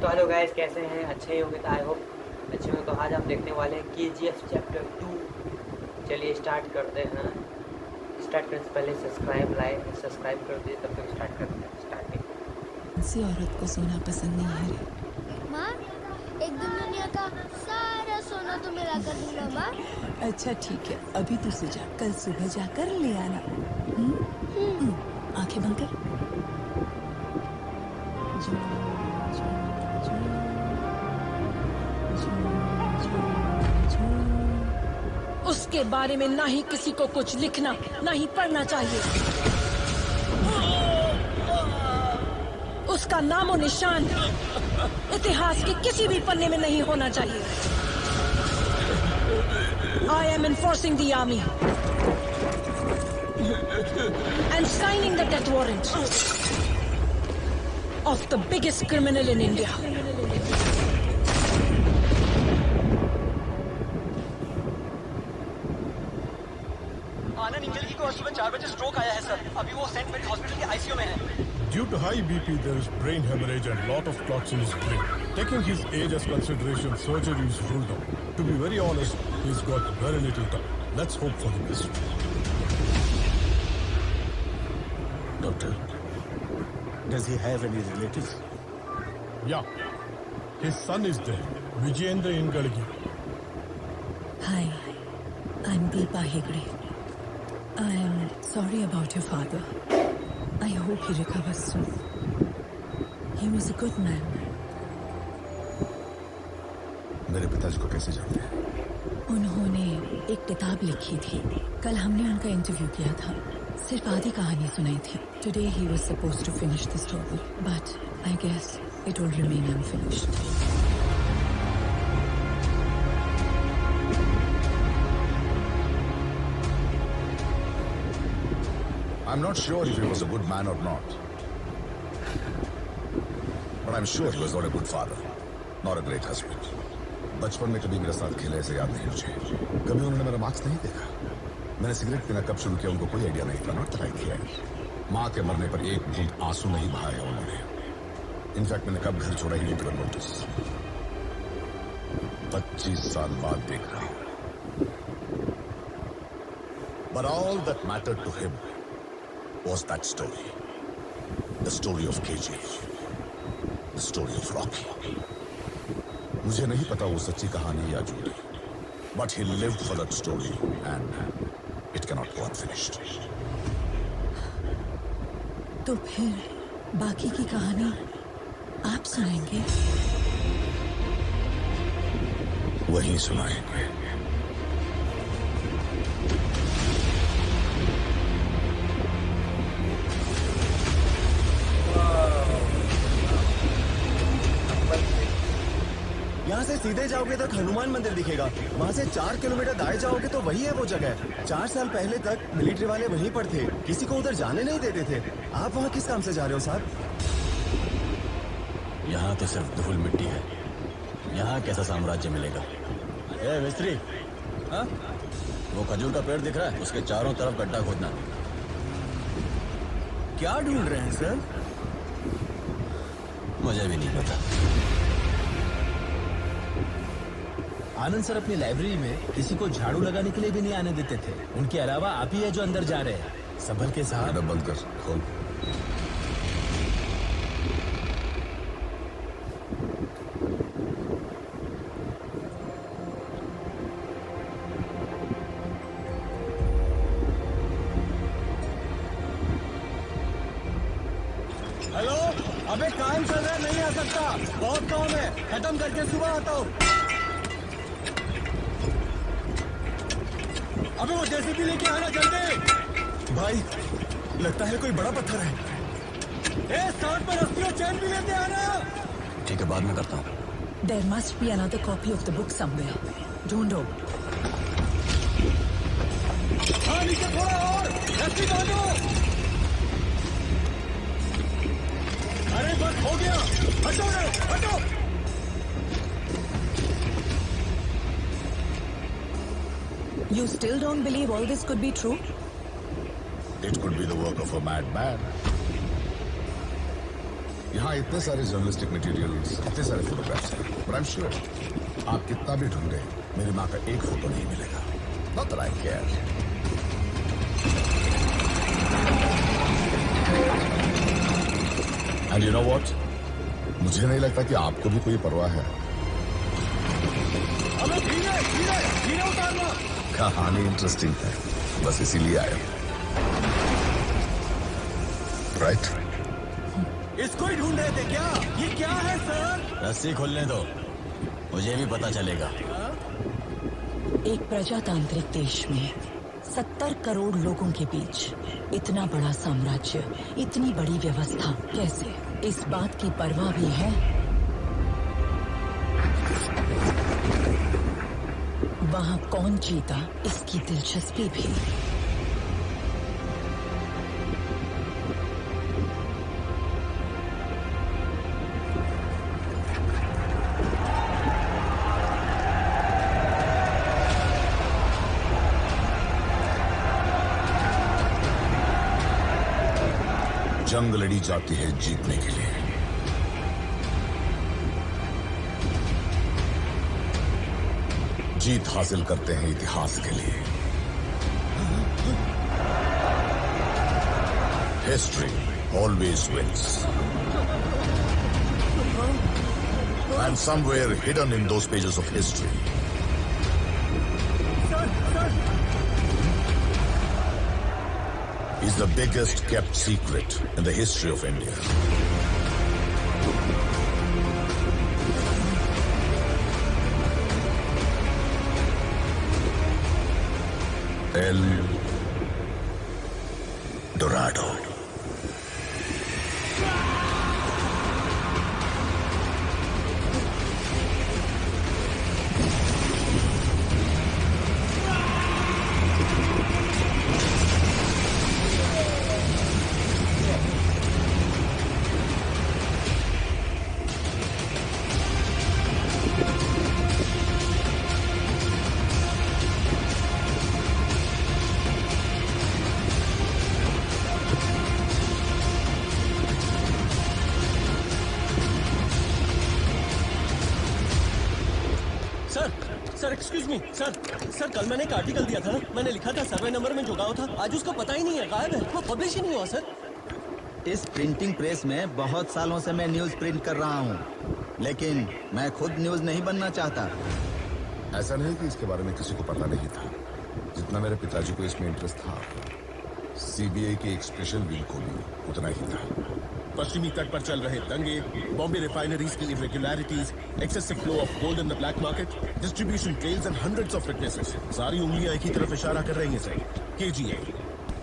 तो hello guys, कैसे हैं? अच्छे होंगे तो आई होप अच्छे होंगे। तो आज हम देखने वाले हैं KGF चैप्टर 2। चलिए स्टार्ट करते हैं। स्टार्ट करने से पहले सब्सक्राइब कर दीजिए। तब तक स्टार्ट करते हैं। स्टार्टिंग। किसी औरत को सोना पसंद नहीं है रे। माँ, एक दिन दुनिया का सारा सोना तुम्हें ला कर दूंगा माँ। अच्छा ठीक है, अभी तू सो जा, कल सुबह जाकर ले आना। आंखें बंद कर। जो, जो, जो, जो, जो, जो। उसके बारे में ना ही किसी को कुछ लिखना ना ही पढ़ना चाहिए। उसका नामो निशान इतिहास के किसी भी पन्ने में नहीं होना चाहिए। I am enforcing the army and signing the death warrant of the biggest criminal in India. आनंद इंजल को सुबह 4 बजे स्ट्रोक आया है सर। अभी वो सेंट मेरी हॉस्पिटल के आईसीयू में है। Due to high BP, there is brain hemorrhage and lot of clots in his brain. Taking his age as consideration, surgery is ruled out. To be very honest, he's got very little time. Let's hope for the best. Doctor, does he have any relatives? Yeah, his son is there, Vijayendra Ingalgi. Hi, I'm Deepa Hegde. I am sorry about your father. I hope he recovers soon. He was a good man. मेरे पिताजी को कैसे जानते हैं? उन्होंने एक किताब लिखी थी। कल हमने उनका इंटरव्यू किया था। सिर्फ आधी कहानी सुनाई थी। Today he was supposed to finish the story, but I guess it will remain unfinished. I'm not sure if he was a good man or not. But I'm sure he was not a good father, not a great husband. बचपन में कभी मेरे साथ खेले ऐसे याद नहीं मुझे। कभी उन्होंने मेरा मार्क्स नहीं देखा। मैंने सिगरेट पीना कब शुरू किया उनको कोई आइडिया नहीं था। Not that I care. माँ के मरने पर एक बूंद आंसू नहीं बहाया उन्होंने। इनफैक्ट मैंने कब घर छोड़ा ही नहीं तुरंत नोटिस। 25 साल बाद देख रहा हूं। But all that mattered to him was that story. The story of KGF. The story of Rocky. मुझे नहीं पता वो सच्ची कहानी या झूठी, but he lived for that story and it cannot go unfinished. तो फिर बाकी की कहानी आप सुनाएंगे? वही सुनाएंगे। यहाँ से सीधे जाओगे तो हनुमान मंदिर दिखेगा। वहाँ से 4 किलोमीटर दाएं जाओगे तो वही है वो जगह। 4 साल पहले तक मिलिट्री वाले वहीं पर थे, किसी को उधर जाने नहीं देते थे। आप वहाँ किस काम से जा रहे हो साहब? यहाँ तो सिर्फ धूल मिट्टी है। यहाँ कैसा साम्राज्य मिलेगा? ए मिस्त्री, हाँ? वो खजूर का पेड़ दिख रहा है, उसके चारों तरफ गड्ढा खोदना। क्या ढूंढ रहे हैं सर? मुझे भी नहीं पता। आनंद सर अपनी लाइब्रेरी में किसी को झाड़ू लगाने के लिए भी नहीं आने देते थे। उनके अलावा आप ही है जो अंदर जा रहे हैं। संभल के साहब। बंद कर, खोल। हेलो, अबे काम चल रहा है, नहीं आ सकता। बहुत काम है, खत्म करके सुबह आता हूँ। अबे वो जेसीबी लेके आना जल्दी। भाई, लगता है कोई बड़ा पत्थर है। ए, साथ में रस्सी और चैन भी लेते आना। ठीक है, बाद में करता हूँ। There must be another copy of the book somewhere. ढूंढो। हाँ, नीचे थोड़ा और, रस्सी बांधो। अरे बस हो गया, हटो रे, हटो। You still don't believe all this could be true? It could be the work of a madman. यहाँ इतने सारे जर्नलिस्टिक मटेरियल्स, इतने सारे फोटोग्राफ्स हैं, बट आई एम श्योर आप कितना भी ढूंढे मेरी माँ का एक फोटो नहीं मिलेगा। Not that I care. And you know what, मुझे नहीं लगता कि आपको भी कोई परवाह है। धीरे उतारना। कहानी इंटरेस्टिंग है, बस इसीलिए आया। राइट? इसको ही ढूंढ रहे थे क्या? ये क्या है सर? रस्सी खोलने दो, मुझे भी पता चलेगा। एक प्रजातांत्रिक देश में 70 करोड़ लोगों के बीच इतना बड़ा साम्राज्य, इतनी बड़ी व्यवस्था, कैसे इस बात की परवाह भी है? वहां कौन जीता, इसकी दिलचस्पी भी। जंग लड़ी जाती है जीतने के लिए। जीत हासिल करते हैं इतिहास के लिए। History always wins. And somewhere hidden in those pages of history is the biggest kept secret in the history of India. El Dorado. Sir excuse me sir कल मैंने एक आर्टिकल दिया था ना, मैंने लिखा था सर्वे नंबर में जो गाँव था, आज उसका पता ही नहीं है, गायब है, वो पब्लिश ही नहीं हुआ सर। इस प्रिंटिंग प्रेस में बहुत सालों से मैं न्यूज प्रिंट कर रहा हूँ, लेकिन मैं खुद न्यूज नहीं बनना चाहता। ऐसा नहीं कि इसके बारे में किसी को पता नहीं था, जितना मेरे पिताजी को इसमें इंटरेस्ट था। सीबीआई की एक स्पेशल विंग को भी उतना ही था। पश्चिमी तट पर चल रहे दंगे, बॉम्बे रिफाइनरीज की irregularities, excessive flow of gold in the black market, distribution trails and hundreds of witnesses, सारी उंगलियां एक ही तरफ इशारा कर रही हैं सर, केजीए।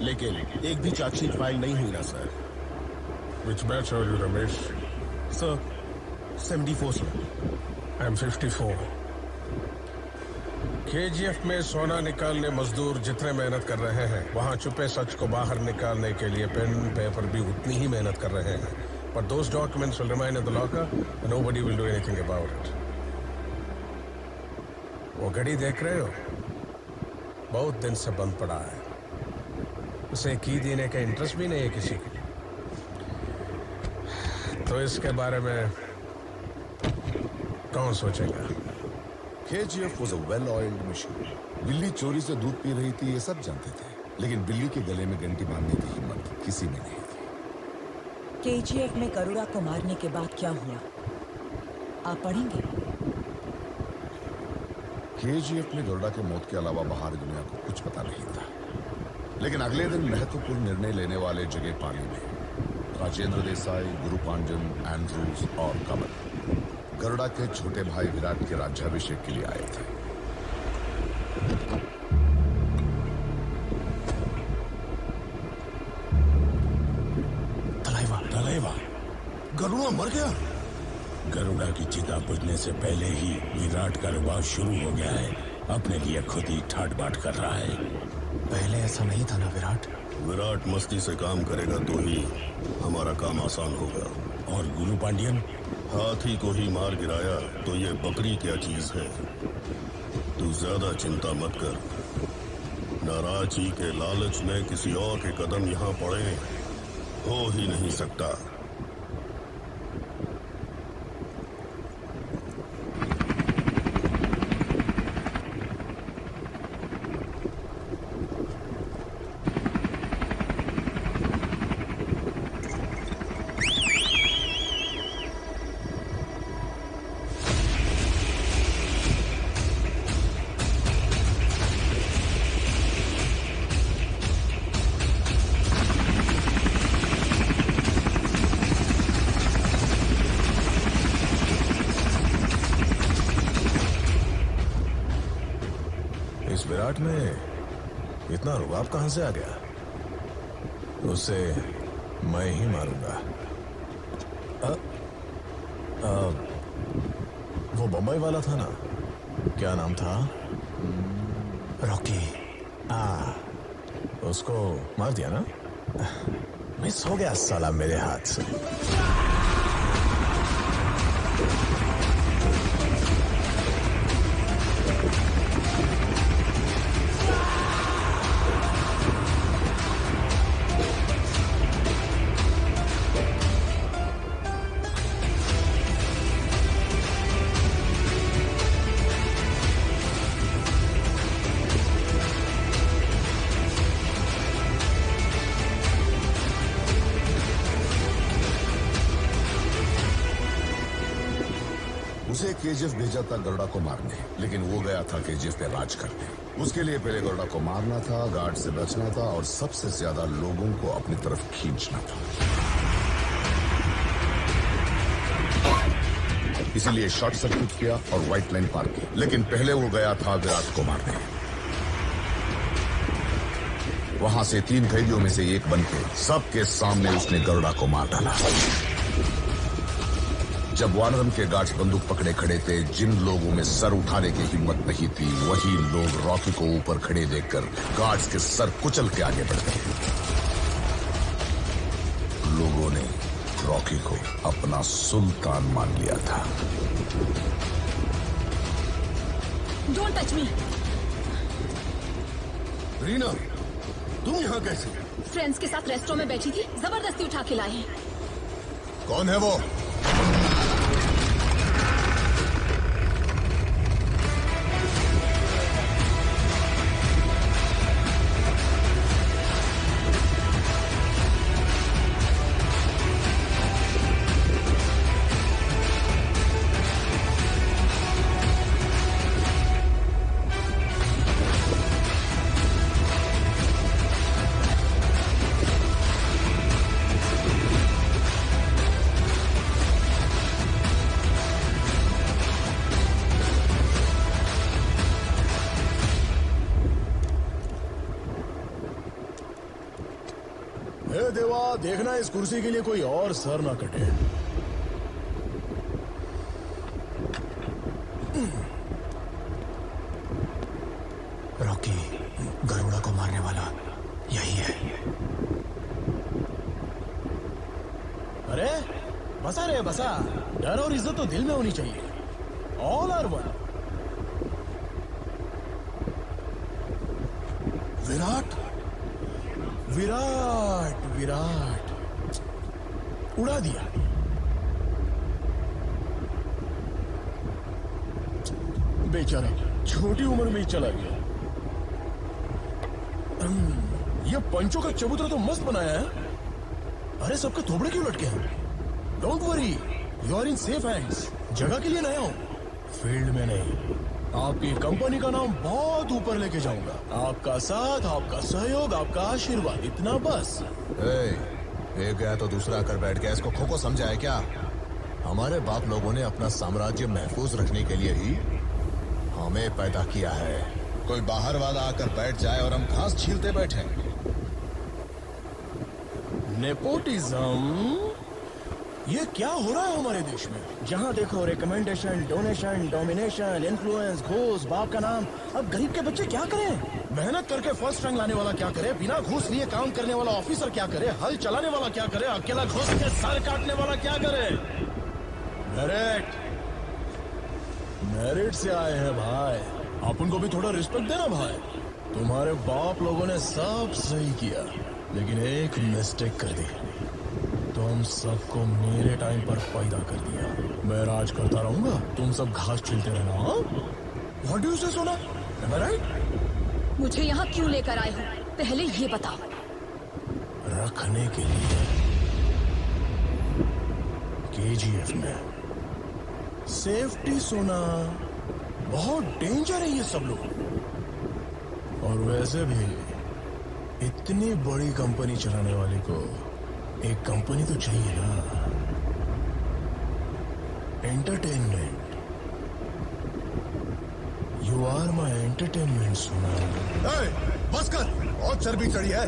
लेकिन एक भी चार्जशीट फाइल नहीं हुई ना sir. Which batch are you, Ramesh? Sir 74 sir. I'm 54. KGF में सोना निकालने मजदूर जितने मेहनत कर रहे हैं, वहाँ छुपे सच को बाहर निकालने के लिए पेन पेपर भी उतनी ही मेहनत कर रहे हैं। But those documents will remain in the locker and nobody will do anything about it. वो घड़ी देख रहे हो? बहुत दिन से बंद पड़ा है। उसे की देने का इंटरेस्ट भी नहीं है किसी को। तो इसके बारे में कौन सोचेगा? KGF was a well-oiled machine. बिल्ली चोरी से दूध पी रही थी, ये सब जानते थे, लेकिन बिल्ली के गले में घंटी बांधने की हिम्मत किसी में नहीं थी। KGF में गरुड़ा को मारने के बाद क्या हुआ, आप पढ़ेंगे? KGF में गरुड़ा के मौत के अलावा बाहर दुनिया को कुछ पता नहीं था, लेकिन अगले दिन महत्वपूर्ण निर्णय लेने वाले जगह पाली में राजेंद्र देसाई, गुरु पांजन, एंड्रूज और कमल गरुड़ा के छोटे भाई विराट के राज्याभिषेक के लिए आए थे। तलैवा, गरुड़ा मर गया। गरुड़ा की चिता बुझने से पहले ही विराट का रुबाब शुरू हो गया है, अपने लिए खुद ही ठाट बाट कर रहा है। पहले ऐसा नहीं था ना विराट? विराट मस्ती से काम करेगा तो ही हमारा काम आसान होगा। और गुरु पांड्यन, हाथी को ही मार गिराया तो ये बकरी क्या चीज है। तू ज्यादा चिंता मत कर, नाराजी के लालच में किसी और के कदम यहाँ पड़े हो ही नहीं सकता। विराट में इतना रुबाब कहां से आ गया? उसे मैं ही मारूंगा। वो बम्बई वाला था ना, क्या नाम था? रॉकी। उसको मार दिया ना? मिस हो गया साला मेरे हाथ से। उसे केजीएफ भेजा था गरुड़ा को मारने, लेकिन वो गया था केजीएफ पे राज करने। उसके लिए पहले गरुड़ा को मारना था, गार्ड से बचना था और सबसे ज्यादा लोगों को अपनी तरफ खींचना था। इसीलिए शॉर्ट सर्किट किया और व्हाइट लाइन पार की, लेकिन पहले वो गया था विराट को मारने। वहां से 3 कैदियों में से एक बनके सबके सामने उसने गरुड़ा को मार डाला। जब वानरम के गार्ड्स बंदूक पकड़े खड़े थे, जिन लोगों में सर उठाने की हिम्मत नहीं थी, वही लोग रॉकी को ऊपर खड़े देखकर गार्ड्स के सर कुचल के आगे बढ़ गए। लोगों ने रॉकी को अपना सुल्तान मान लिया था। Don't touch me. रीना, तुम यहाँ कैसे? फ्रेंड्स के साथ रेस्टोरेंट में बैठी थी, जबरदस्ती उठा के लाए हैं। कौन है वो? देवा, देखना इस कुर्सी के लिए कोई और सर ना कटे। रॉकी, गरुड़ा को मारने वाला यही है। अरे बसा रे बसा, डर और इज्जत तो दिल में होनी चाहिए। All are one. Virat Virat Virat उड़ा दिया। बेचारा छोटी उम्र में ही चला गया। ये पंचों का चबूतरा तो मस्त बनाया है। अरे सबके थोबड़े क्यों लटके हैं? Don't worry, you are in safe hands. जगह के लिए नया हूं, फील्ड में नहीं। आपकी कंपनी का नाम बहुत ऊपर लेके जाऊंगा। आपका साथ, आपका सहयोग, आपका आशीर्वाद, इतना बस। एक गया तो दूसरा आकर बैठ गया। इसको खो समझा है क्या? हमारे बाप लोगों ने अपना साम्राज्य महफूज रखने के लिए ही हमें पैदा किया है। कोई बाहर वाला आकर बैठ जाए और हम घास छीलते बैठे। नेपोटिज्म, ये क्या हो रहा है हमारे देश में? जहाँ देखो रिकमेंडेशन, डोनेशन, डोमिनेशन, इन्फ्लुएंस, घूस, बाप का नाम। अब गरीब के बच्चे क्या करें? मेहनत करके फर्स्ट रैंक लाने वाला क्या करे? बिना घूस लिए काम करने वाला ऑफिसर क्या करे? हल चलाने वाला क्या करे? अकेला घुस के सर काटने वाला क्या करे? मेरिट, मेरिट से आए हैं भाई। अपन को भी थोड़ा रिस्पेक्ट देना भाई। तुम्हारे बाप लोगों ने सब सही किया, लेकिन एक मिस्टेक कर दी। तुम सबको मेरे टाइम पर पैदा कर दिया। मैं राज करता रहूंगा, तुम सब घास छीलते रहना। व्हाट डू यू से सोना? एम आई राइट? मुझे यहाँ क्यों लेकर आए हो, पहले ये बताओ। रखने के लिए। केजीएफ में सेफ्टी सोना, बहुत डेंजर है ये सब लोग। और वैसे भी इतनी बड़ी कंपनी चलाने वाले को एक कंपनी तो चाहिए ना। Entertainment, you are my entertainment सोना। बस कर, बहुत चर्बी चढ़ी है।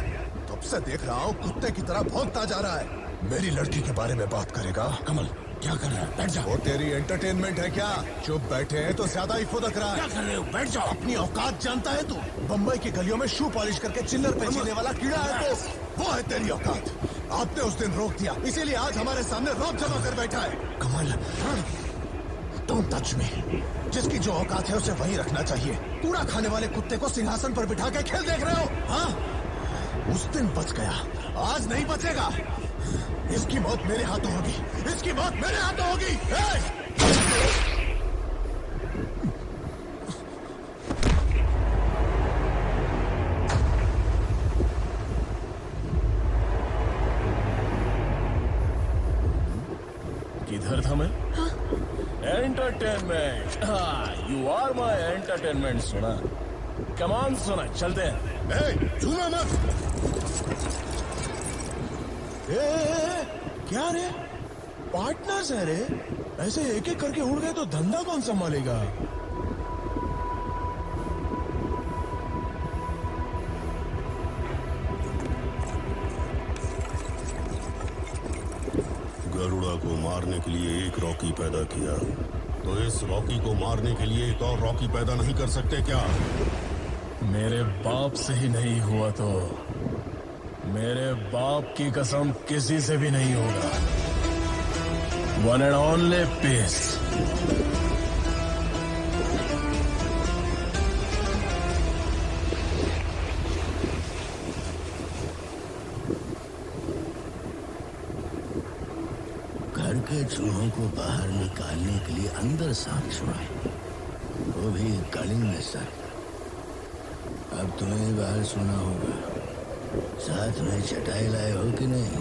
तब से देख रहा हूँ कुत्ते की तरह भौंकता जा रहा है। मेरी लड़की के बारे में बात करेगा? कमल क्या कर रहा है? बैठ जाओ। वो तेरी एंटरटेनमेंट है क्या? चुप बैठे हैं तो ज्यादा ही फुदक रहा है। क्या कर रहे हो? बैठ जाओ। अपनी औकात जानता है तू? बम्बई की गलियों में शू पॉलिश करके चिल्लर पे जीने वाला कीड़ा है तो वो है तेरी औकात। आपने उस दिन रोक दिया, इसीलिए आज हमारे सामने रौब जमा कर बैठा है। कमल, डोंट टच मी। जिसकी जो औकात है उसे वही रखना चाहिए। कूड़ा खाने वाले कुत्ते को सिंहासन पर बिठा के खेल देख रहे हो? हाँ, उस दिन बच गया, आज नहीं बचेगा। इसकी मौत मेरे हाथों होगी, इसकी मौत मेरे हाथों होगी। किधर था मैं? Entertainment, you are my entertainment सोना। कमान सोना, चलते हैं। छूना मत। क्या रे, पार्टनर्स है रे। ऐसे एक एक करके उड़ गए तो धंधा कौन संभालेगा? गरुड़ा को मारने के लिए एक रॉकी पैदा किया, तो इस रॉकी को मारने के लिए एक और रॉकी पैदा नहीं कर सकते क्या? मेरे बाप से ही नहीं हुआ तो मेरे बाप की कसम किसी से भी नहीं होगा। One and only piece. घर के चूहों को बाहर निकालने के लिए अंदर सांप छोड़ा, वो भी कलिंग में सर। अब तुम्हें बाहर सोना होगा। साथ में चटाई लाए हो कि नहीं?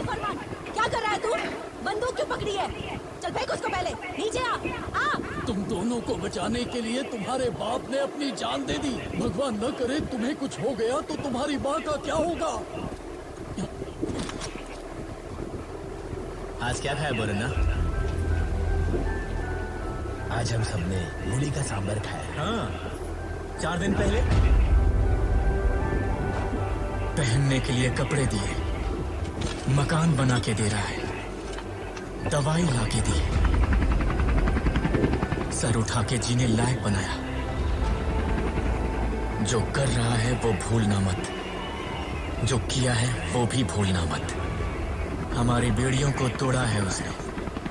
फरमान, क्या कर रहा है तू? बंदूक क्यों पकड़ी है? चल फेंक उसको पहले, नीचे आ। तुम दोनों को बचाने के लिए तुम्हारे बाप ने अपनी जान दे दी। भगवान न करे तुम्हें कुछ हो गया तो तुम्हारी माँ का क्या होगा? आज क्या खाया बोरना? आज हम सबने मूली का सांभर खाया। हाँ, 4 दिन पहले। पहनने के लिए कपड़े दिए, मकान बना के दे रहा है, दवाई ला के दी, सर उठा के जीने लायक बनाया। जो कर रहा है वो भूलना मत, जो किया है वो भी भूलना मत। हमारी बेड़ियों को तोड़ा है उसने,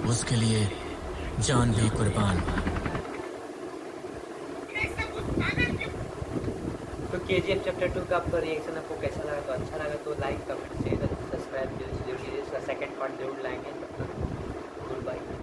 उसके लिए जान भी कुर्बान। तो KGF चैप्टर 2 का आपका रिएक्शन आपको कैसा लगा? तो अच्छा लगा तो लाइक, कमेंट, शेयर, सब्सक्राइब जरूर कीजिए। इसका सेकंड पार्ट जरूर लाएंगे। तब तक गुड बाय।